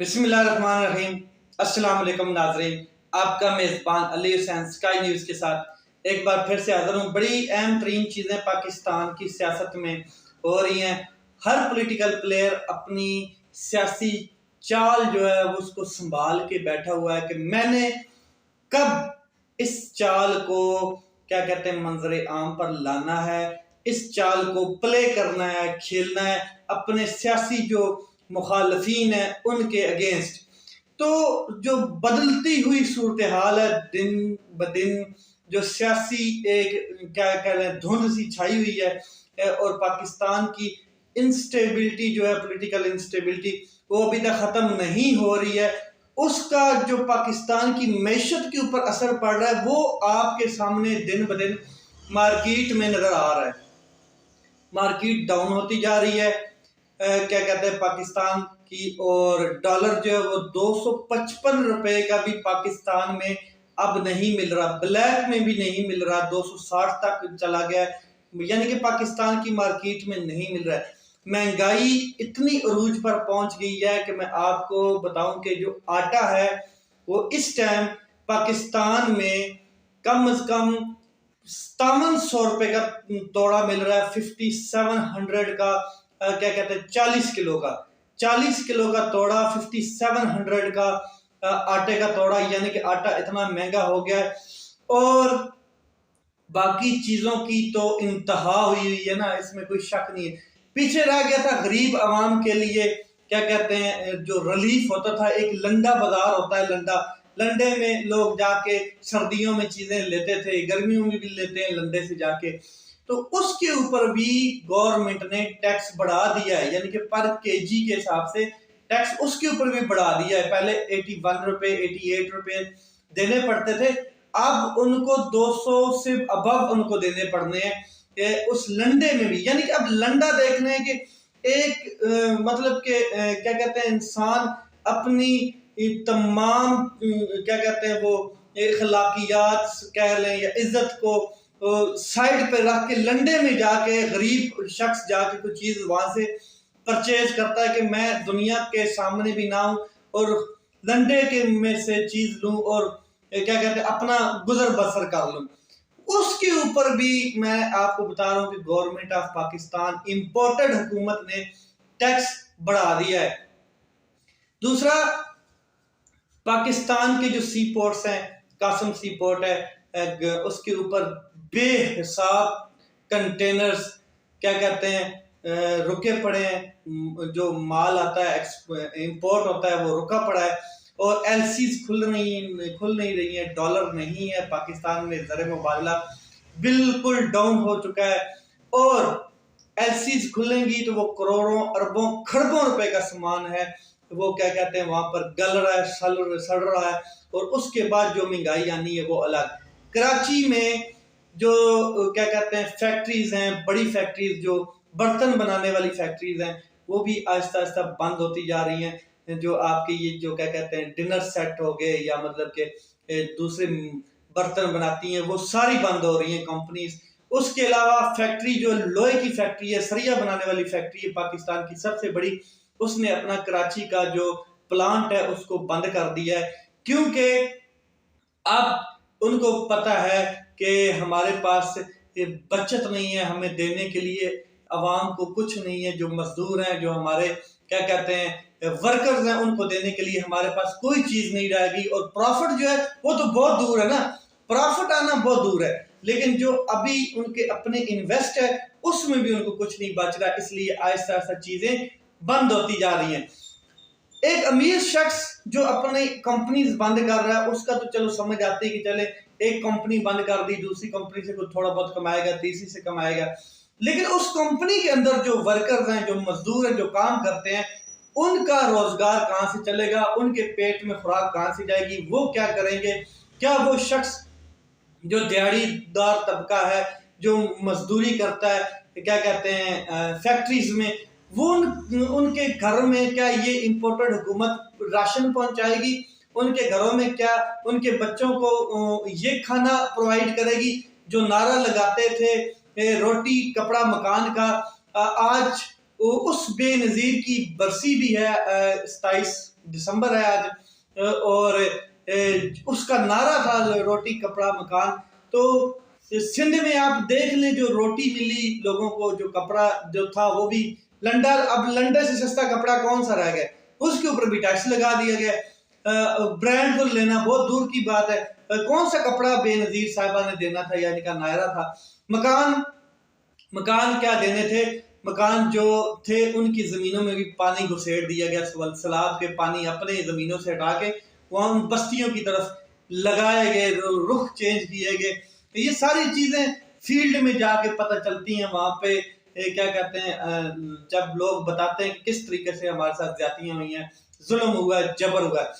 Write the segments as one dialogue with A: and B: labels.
A: बिस्मिल्लाहिर्रहमानिर्रहीम। अस्सलाम वालेकुम नाज़रीन, आपका मेज़बान अली हुसैन स्काई न्यूज़ के साथ एक बार फिर से हाज़िर हूँ। बड़ी अहम तरीन चीज़ें पाकिस्तान की सियासत में हो रही हैं। हर पॉलिटिकल प्लेयर अपनी सियासी चाल जो है वो उसको संभाल के बैठा हुआ है कि मैंने कब इस चाल को क्या कहते हैं मंजर आम पर लाना है, इस चाल को प्ले करना है, खेलना है अपने सियासी जो मुखालफीन है उनके अगेंस्ट। तो जो बदलती हुई सूरत हाल है दिन ब दिन, जो सियासी एक क्या कह रहे हैं धुंध सी छाई हुई है और पाकिस्तान की इंस्टेबिलिटी जो है पॉलिटिकल इंस्टेबिलिटी वो अभी तक ख़त्म नहीं हो रही है। उसका जो पाकिस्तान की मैशत के ऊपर असर पड़ रहा है वो आपके सामने दिन ब दिन मार्केट में नज़र आ रहा है। मार्केट डाउन होती जा रही है। क्या कहते हैं पाकिस्तान की, और डॉलर जो है वो 255 रुपए का भी पाकिस्तान में अब नहीं मिल रहा, ब्लैक में भी नहीं मिल रहा, 260 तक चला गया, यानी कि पाकिस्तान की मार्केट में नहीं मिल रहा है। महंगाई इतनी अरूज पर पहुंच गई है कि मैं आपको बताऊं कि जो आटा है वो इस टाइम पाकिस्तान में कम से कम 5700 रुपए का तोड़ा मिल रहा है। 5700 का क्या कहते हैं 40 किलो का तोड़ा, 5700 का आटे का तोड़ा, यानी कि आटा इतना महंगा हो गया है। और बाकी चीजों की तो इंतहा हुई है ना, इसमें कोई शक नहीं है। पीछे रह गया था गरीब आवाम के लिए क्या कहते हैं जो रिलीफ होता था, एक लंडा बाजार होता है, लंडे में लोग जाके सर्दियों में चीजें लेते थे, गर्मियों में भी लेते हैं लंडे से जाके। तो उसके ऊपर भी गवर्नमेंट ने टैक्स बढ़ा दिया है, यानी कि पर केजी के हिसाब से टैक्स उसके ऊपर भी बढ़ा दिया है। पहले 81 रुपए 88 रुपए देने पड़ते थे, अब उनको 200 से अबव उनको देने पड़ने हैं उस लंडे में भी। यानी कि अब लंडा देखने के एक मतलब के क्या कहते हैं इंसान अपनी तमाम क्या कहते हैं वो अखलाकियात कह लें या इज्जत को साइड पे रख के लंडे में जाके गरीब शख्स जाके कोई चीज वहां से परचेज करता है कि मैं दुनिया के सामने भी ना हूं और लंडे के में से चीज लूं और क्या कहते हैं अपना गुजर बसर कर लूं। उसके ऊपर भी मैं आपको बता रहा हूं कि गवर्नमेंट ऑफ पाकिस्तान इंपोर्टेड हुकूमत ने टैक्स बढ़ा दिया है। दूसरा, पाकिस्तान के जो सी पोर्ट्स हैं, कासम सी पोर्ट है, उसके ऊपर बेहिसाब कंटेनर्स क्या कहते हैं रुके पड़े हैं। जो माल आता है इंपोर्ट होता है वो रुका पड़ा है और एलसीज खुल नहीं रही है, डॉलर नहीं है पाकिस्तान में, ज़र मुबादला बिल्कुल डाउन हो चुका है। और एलसीज खुलेंगी तो वो करोड़ों अरबों खरबों रुपए का सामान है वो क्या कहते हैं वहां पर गल रहा है, सड़ रहा है। और उसके बाद जो महंगाई आनी है वो अलग। कराची में जो क्या कहते हैं फैक्ट्रीज हैं, बड़ी फैक्ट्रीज जो बर्तन बनाने वाली फैक्ट्रीज हैं वो भी आहिस्ता आहिस्ता बंद होती जा रही हैं। जो आपके ये जो क्या कहते हैं डिनर सेट हो गए या मतलब के दूसरे बर्तन बनाती हैं वो सारी बंद हो रही हैं कंपनीज। उसके अलावा फैक्ट्री जो लोहे की फैक्ट्री है, सरिया बनाने वाली फैक्ट्री है पाकिस्तान की सबसे बड़ी, उसने अपना कराची का जो प्लांट है उसको बंद कर दिया है, क्योंकि अब उनको पता है कि हमारे पास बचत नहीं है हमें देने के लिए, अवाम को कुछ नहीं है, जो मजदूर हैं जो हमारे क्या कहते हैं वर्कर्स हैं उनको देने के लिए हमारे पास कोई चीज नहीं रहेगी। और प्रॉफिट जो है वो तो बहुत दूर है ना, प्रॉफिट आना बहुत दूर है, लेकिन जो अभी उनके अपने इन्वेस्ट है उसमें भी उनको कुछ नहीं बच रहा, इसलिए आहिस्ता आहिस्ता चीजें बंद होती जा रही हैं। एक अमीर शख्स जो अपनी कंपनीज बंद कर रहा है उसका तो चलो समझ आती है कि चले एक कंपनी बंद कर दी, दूसरी कंपनी से कुछ थोड़ा बहुत कमाएगा, तीसरी से कमाएगा, लेकिन उस कंपनी के अंदर जो वर्कर्स हैं, जो मजदूर हैं, जो काम करते हैं, उनका रोजगार कहां से चलेगा, उनके पेट में खुराक कहां से जाएगी, वो क्या करेंगे। क्या वो शख्स जो दिहाड़ीदार तबका है जो मजदूरी करता है क्या कहते हैं फैक्ट्रीज में, वो उनके घर में क्या ये इंपोर्टेड हुकूमत राशन पहुंचाएगी, उनके घरों में क्या उनके बच्चों को ये खाना प्रोवाइड करेगी जो नारा लगाते थे रोटी कपड़ा मकान का। आज उस बेनज़ीर की बरसी भी है, 27 दिसंबर है आज, और उसका नारा था रोटी कपड़ा मकान। तो सिंध में आप देख लें, जो रोटी मिली लोगों को, जो कपड़ा जो था वो भी लंडा, अब लंडा से सस्ता कपड़ा कौन सा रह गया, उसके ऊपर भी टैक्स लगा दिया गया। ब्रांड को लेना बहुत दूर की बात है, कौन सा कपड़ा बेनज़ीर साहिबा ने देना था, यानी का नायरा था। मकान मकान क्या देने थे, मकान जो थे उनकी जमीनों में भी पानी घुसेड़ दिया गया, सैलाब के पानी अपने जमीनों से हटा के वहां बस्तियों की तरफ लगाए गए, रुख चेंज किए गए। तो ये सारी चीजें फील्ड में जाके पता चलती हैं, वहां पे क्या कहते हैं, जब लोग बताते हैं किस तरीके से हमारे साथ ज्यादतियां हुई हैं, जुल्म हुआ है, जबर हुआ है।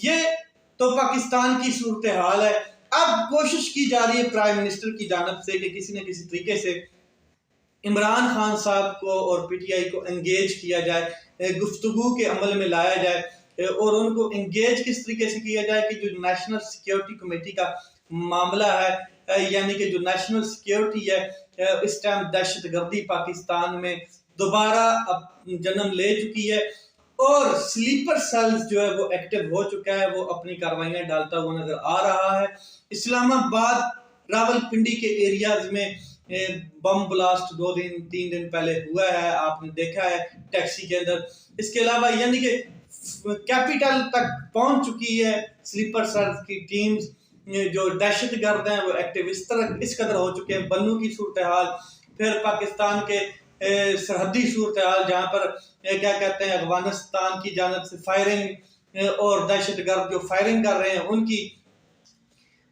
A: ये तो पाकिस्तान की सूरत हाल है। अब कोशिश की जा रही है प्राइम मिनिस्टर की जानब से कि किसी न किसी तरीके से इमरान खान साहब को और पीटीआई को एंगेज किया जाए, गुफ्तगू के अमल में लाया जाए, और उनको एंगेज किस तरीके से किया जाए कि जो नेशनल सिक्योरिटी कमेटी का मामला है, यानी कि जो नेशनल सिक्योरिटी है, इस टाइम दहशतगर्दी पाकिस्तान में दोबारा जन्म ले चुकी है, और स्लीपर सेल्स जो है वो एक्टिव हो चुका है, वो अपनी कार्रवाइयां डालता हुआ नजर आ रहा है। इस्लामाबाद, रावलपिंडी के एरियाज में बम ब्लास्ट 2-3 दिन पहले हुआ है, आपने देखा है टैक्सी के अंदर। इसके अलावा यानी कि कैपिटल तक पहुंच चुकी है स्लीपर सेल्स की टीम्स, जो दहशतगर्द हैं वो एक्टिव इस कदर हो चुके हैं। बन्नू की सूरत हाल, फिर पाकिस्तान के सरहदी सूरत हाल, जहाँ पर क्या कहते हैं, अफगानिस्तान की जानब से फायरिंग और दहशतगर्द जो फायरिंग कर रहे हैं उनकी।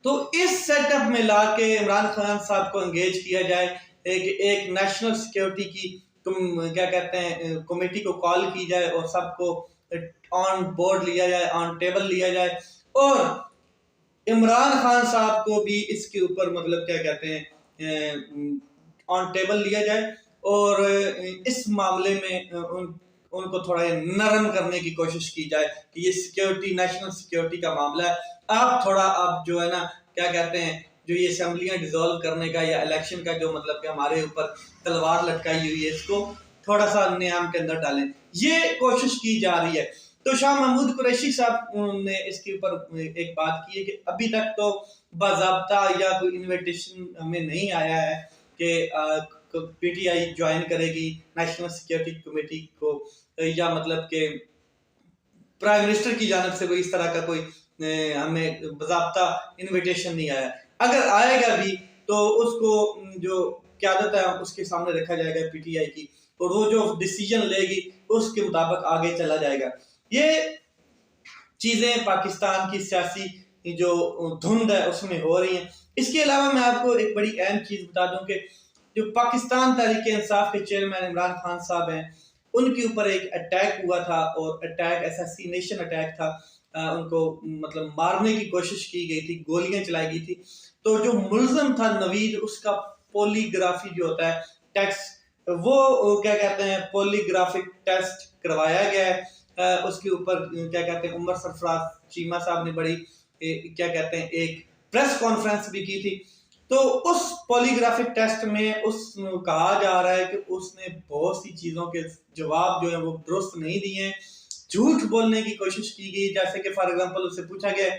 A: तो इस सेटअप में लाके इमरान खान साहब को एंगेज किया जाए, एक नेशनल सिक्योरिटी की क्या कहते हैं कमेटी को कॉल की जाए और सबको ऑन बोर्ड लिया जाए, ऑन टेबल लिया जाए, और इमरान खान साहब को भी इसके ऊपर मतलब क्या कहते हैं ऑन टेबल लिया जाए, और इस मामले में उनको थोड़ा नरम करने की कोशिश की जाए कि ये सिक्योरिटी, नेशनल सिक्योरिटी का मामला है, आप थोड़ा आप जो है ना क्या कहते हैं, जो ये असेंबलियां डिसॉल्व करने का या इलेक्शन का जो मतलब कि हमारे ऊपर तलवार लटकाई हुई है, इसको थोड़ा सा नियम के अंदर डालें, ये कोशिश की जा रही है। तो शाह महमूद कुरैशी साहब ने इसके ऊपर एक बात की है कि अभी तक तो बाज़ाब्ता या कोई इन्विटेशन हमें नहीं आया है कि पीटीआई ज्वाइन करेगी नेशनल सिक्योरिटी कमेटी को, या मतलब के प्राइम मिनिस्टर की जानब से कोई इस तरह का कोई हमें बाज़ाब्ता इन्विटेशन नहीं आया। अगर आएगा भी तो उसको जो क़यादत है उसके सामने रखा जाएगा पीटीआई की, और वो जो डिसीजन लेगी उसके मुताबिक आगे चला जाएगा। ये चीजें पाकिस्तान की सियासी जो धुंध है उसमें हो रही हैं। इसके अलावा मैं आपको एक बड़ी अहम चीज बता दूं कि जो पाकिस्तान तहरीक इंसाफ के चेयरमैन इमरान खान साहब हैं, उनके ऊपर एक अटैक हुआ था, और अटैक असैसिनेशन अटैक था, उनको मतलब मारने की कोशिश की गई थी, गोलियां चलाई गई थी। तो जो मुल्ज़िम था नवीद, उसका पॉलीग्राफी जो होता है टेस्ट, वो क्या कहते हैं पॉलीग्राफिक टेस्ट करवाया गया है। उसके ऊपर क्या कहते हैं उमर सरफराज चीमा साहब ने बड़ी क्या कहते हैं एक प्रेस कॉन्फ्रेंस भी की थी। तो उस पॉलीग्राफिक टेस्ट में उस कहा जा रहा है कि उसने बहुत सी चीजों के जवाब जो है वो दुरुस्त नहीं दिए हैं, झूठ बोलने की कोशिश की गई। जैसे कि फॉर एग्जांपल उससे पूछा गया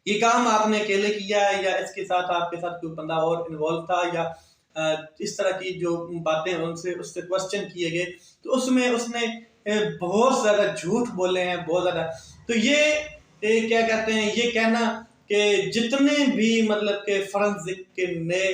A: ये काम आपने अकेले किया है या इसके साथ आपके साथ कोई बंदा और इन्वॉल्व था, या इस तरह की जो बातें उनसे उससे क्वेश्चन किए गए, तो उसमें उसने बहुत ज्यादा झूठ बोले हैं, बहुत ज्यादा। तो ये क्या कहते हैं, ये कहना कि जितने भी मतलब के फॉरेंसिक के नए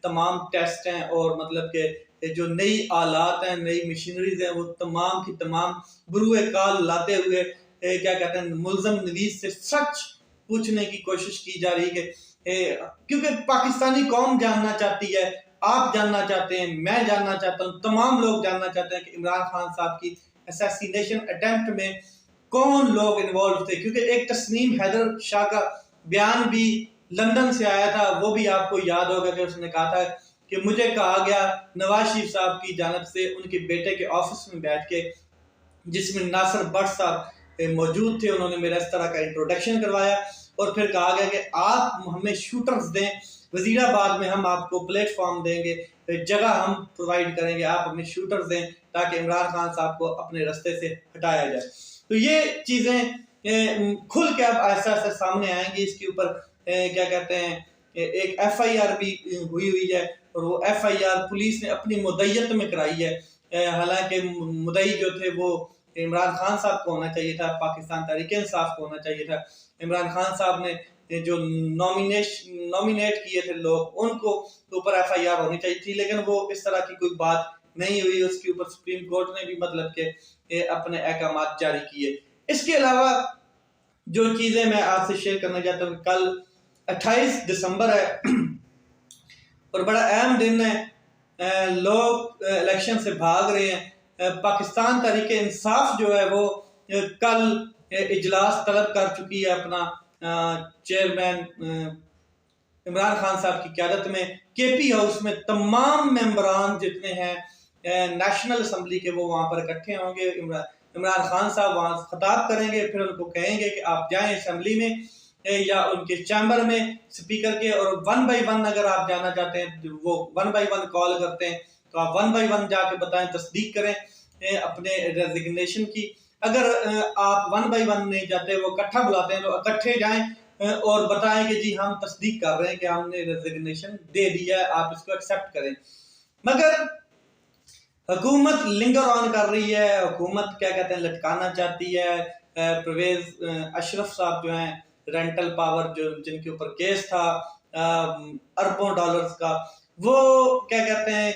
A: तमाम टेस्ट हैं और मतलब के जो नई आलात हैं, नई मशीनरीज हैं, वो तमाम की तमाम बुरुए काल लाते हुए क्या कहते हैं मुल्ज़म नवीज से सच पूछने की कोशिश की जा रही है, क्योंकि पाकिस्तानी कौम जानना चाहती है, आप जानना चाहते हैं, मैं जानना चाहता हूं, तमाम लोग जानना चाहते हैं कि इमरान खान साहब की असैसिनेशन अटेम्प्ट में कौन लोग इन्वॉल्व थे। क्योंकि एक तस्नीम हैदर शाह का बयान भी लंदन से आया था, वो भी आपको याद होगा कि उसने कहा था कि मुझे कहा गया नवाज शरीफ साहब की जानब से उनके बेटे के ऑफिस में बैठ के, जिसमें नासिर भट्ट साहब मौजूद थे, उन्होंने मेरा इस तरह का इंट्रोडक्शन करवाया और फिर कहा गया कि आप हमें शूटर्स दें, वजीराबाद में हम आपको प्लेटफॉर्म देंगे, जगह हम प्रोवाइड करेंगे, आप हमें शूटर्स दें ताकि इमरान खान साहब को अपने रास्ते से हटाया जाए। तो ये चीज़ें खुल के अब ऐसा ऐसा सामने आएंगी। इसके ऊपर क्या कहते हैं, एक FIR भी हुई है और वो FIR पुलिस ने अपनी मुद्दत में कराई है। हालांकि मुद्दई जो थे वो इमरान खान साहब को होना चाहिए था, पाकिस्तान तहरीक इंसाफ को होना चाहिए था। इमरान खान साहब ने जो नॉमिनेट किए थे लोग, उनको ऊपर FIR होनी चाहिए थी, लेकिन वो इस तरह की कोई बात नहीं हुई। उसके ऊपर सुप्रीम कोर्ट ने भी मतलब के अपने अहकाम जारी किए। इसके अलावा जो चीज़ें मैं आपसे शेयर करना चाहता हूँ, कल 28 दिसंबर है और बड़ा अहम दिन है। लोग इलेक्शन से भाग रहे हैं। पाकिस्तान तहरीक इंसाफ जो है वो कल इजलास तलब कर चुकी है अपना चेयरमैन इमरान खान साहब की क़यादत में। KP हाउस में तमाम मेंबरान जितने हैं नेशनल असम्बली के, वो वहाँ पर इकट्ठे होंगे। इमरान खान साहब वहाँ खिताब करेंगे, फिर उनको कहेंगे कि आप जाएं असम्बली में या उनके चैम्बर में स्पीकर के, और 1 बाय 1 अगर आप जाना चाहते हैं, वो 1 बाय 1 कॉल करते हैं, तो आप 1 बाय 1 जाके बताएं, तस्दीक करें अपने रेजिग्नेशन की। अगर आप 1 बाय 1 नहीं जाते, वो इकट्ठा बुलाते हैं, तो इकट्ठे जाएं और बताएं कि जी हम तस्दीक कर रहे हैं कि हमने रेजिग्नेशन दे दिया है, आप इसको एक्सेप्ट करें। मगर हुकूमत लिंगर ऑन कर रही है, हुकूमत क्या कहते हैं लटकाना चाहती है। परवेज अशरफ साहब जो हैं, रेंटल पावर जो जिनके ऊपर केस था अरबों डॉलर्स का, वो क्या कहते हैं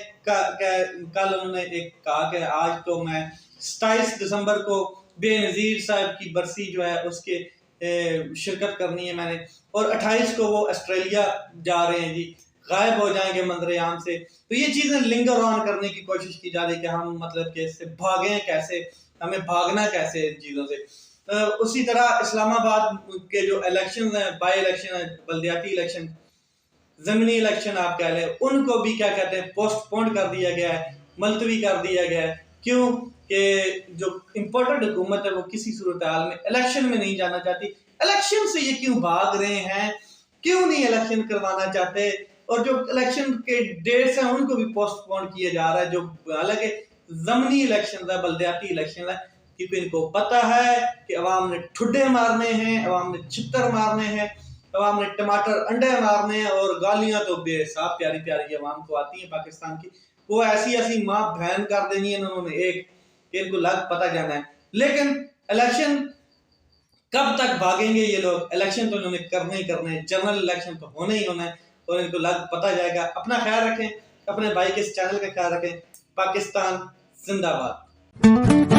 A: कल उन्होंने एक कहा कि आज तो मैं 27 दिसंबर को बेनज़ीर साहब की बरसी जो है उसके शिरकत करनी है मैंने, और 28 को वो ऑस्ट्रेलिया जा रहे हैं जी, गायब हो जाएंगे मंजर आम से। तो ये चीज़ें लिंगर ऑन करने की कोशिश की जा रही है कि हम मतलब कि इससे भागें कैसे, हमें भागना कैसे इन चीज़ों से। उसी तरह इस्लामाबाद के जो इलेक्शन हैं, बाई इलेक्शन है, बल्दियाती इलेक्शन, ज़मीनी इलेक्शन आप कह लें, उनको भी क्या कहते हैं पोस्टपोन कर दिया गया है, मुलतवी कर दिया गया है। क्यों कि जो इम्पोर्टेंट हुकूमत है वो किसी सूरत हाल में इलेक्शन में नहीं जाना चाहती। इलेक्शन से ये क्यों भाग रहे हैं, क्यों नहीं इलेक्शन करवाना चाहते, और जो इलेक्शन के डेट्स हैं उनको भी पोस्टपोन किया जा रहा है, जो हालांकि ज़मीनी इलेक्शन है, बल्दियाती इलेक्शन है, क्योंकि इनको पता है कि अवाम ने ठुड्डे मारने हैं, अवाम ने छितर मारने हैं, अवाम ने टमाटर अंडे मारने हैं, और गालियां तो बेहिसाब प्यारी प्यारी अवाम को आती हैं पाकिस्तान की, वो ऐसी ऐसी माँ बहन कर देनी है उन्होंने एक, इनको लग पता जाना है। लेकिन इलेक्शन कब तक भागेंगे ये लोग, इलेक्शन तो इन्होंने करने ही करने हैं, जनरल इलेक्शन तो होने ही होना है, और इनको लग पता जाएगा। अपना ख्याल रखें, अपने भाई के इस चैनल का ख्याल रखें। पाकिस्तान जिंदाबाद।